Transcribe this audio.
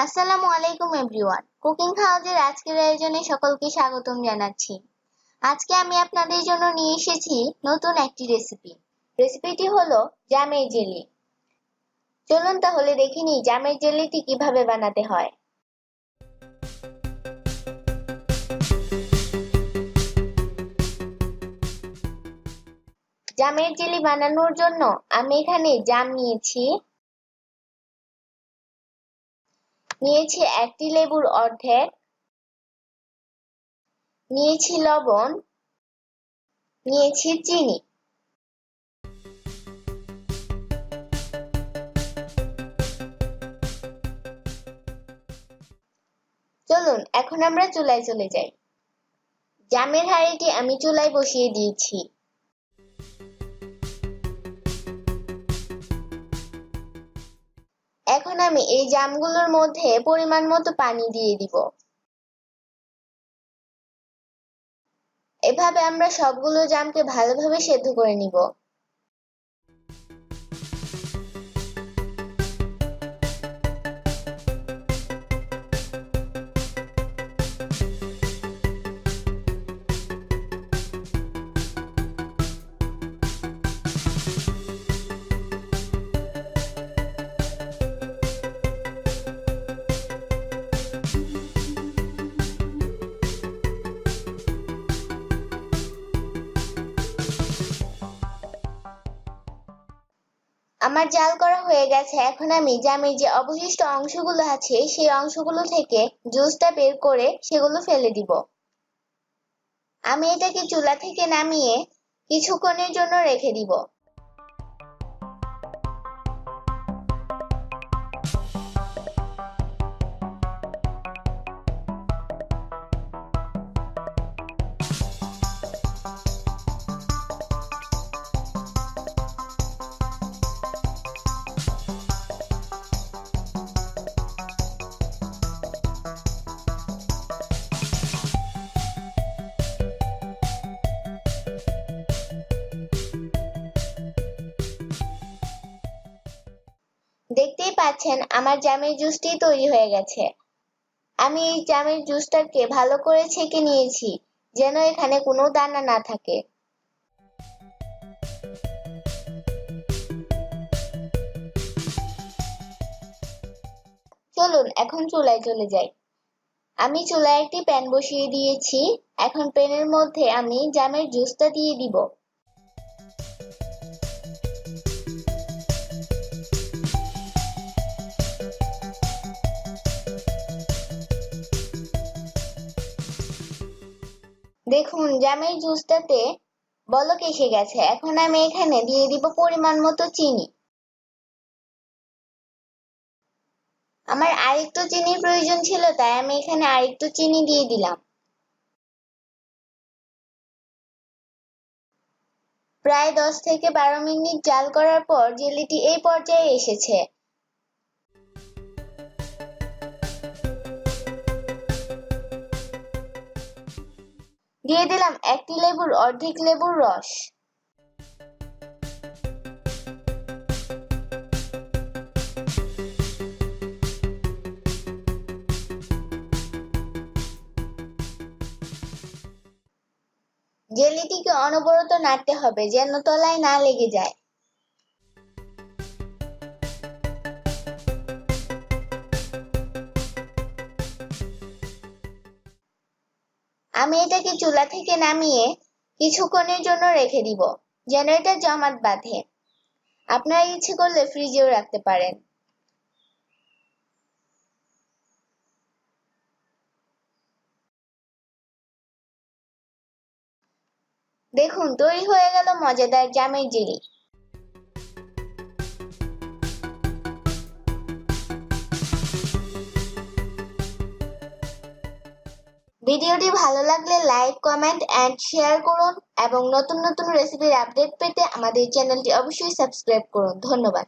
আসসালামু আলাইকুম everyone. Cooking হাউজের আজকের আয়োজনে সকলকে স্বাগতম জানাচ্ছি। আজকে আমি আপনাদের জন্য নিয়ে এসেছি নতুন একটি রেসিপি। রেসিপিটি হলো জামের জেলি। চলুন তাহলে দেখে নিই জামের জেলিটি কিভাবে বানাতে হয়। জামের জেলি বানানোর জন্য আমি এখানে জাম নিয়েছি 1টি লেবুর অর্ধেক, নিয়েছি লবণ, নিয়েছি চিনি। চলুন এখন আমরা চুলায় চলে যাই। জামের হাঁড়িটি আমি চুলায় বসিয়ে দিয়েছি। এখন আমি এই জামগুলোর মধ্যে পরিমাণ মতো পানি দিয়ে দিব। এভাবে আমরা সবগুলো জামকে ভালোভাবে সেদ্ধ করে নিব। আমার জাল করা হয়ে গেছে। এখন আমি জামের যে অবশিষ্ট অংশগুলো আছে সেই অংশগুলো থেকে জুসটা বের করে সেগুলো ফেলে দিব। আমি এটাকে চুলা থেকে নামিয়ে কিছুক্ষণের জন্য রেখে দিব। দেখতেই পাচ্ছেন আমার জামের জুসটি তৈরি হয়ে গেছে। আমি এই জামের জুসটাকে ভালো করে ছেঁকে নিয়েছি যেন এখানে কোনো দানা না থাকে। চলুন এখন চুলায় চলে যাই। আমি চুলায় একটি প্যান বসিয়ে দিয়েছি। এখন প্যানের মধ্যে আমি জামের জুসটা দিয়ে দিব। দেখুন জামের জুসটাতে বলক এসে গেছে। এখন আমি এখানে দিয়ে দিব পরিমাণ মতো চিনি। আমার আরেকটু চিনির প্রয়োজন ছিল, তাই আমি এখানে আরেকটু চিনি দিয়ে দিলাম। প্রায় 10 থেকে 12 মিনিট জাল করার পর জেলিটি এই পর্যায়ে এসেছে। দিয়ে দিলাম 1টি লেবুর অর্ধেক লেবুর রস। জেলিটিকে অনবরত নাড়তে হবে যেন তলায় না লেগে যায়। আমি এটাকে চুলা থেকে নামিয়ে কিছুক্ষণের জন্য রেখে দিব যেন এটা জমাট বাঁধে। আপনারা ইচ্ছে করলে ফ্রিজেও রাখতে পারেন। দেখুন তৈরি হয়ে গেল মজাদার জামের জেলি। ভিডিওটি ভালো লাগলে লাইক, কমেন্ট এন্ড শেয়ার করুন এবং নতুন নতুন রেসিপির আপডেট পেতে আমাদের চ্যানেলটি অবশ্যই সাবস্ক্রাইব করুন। ধন্যবাদ।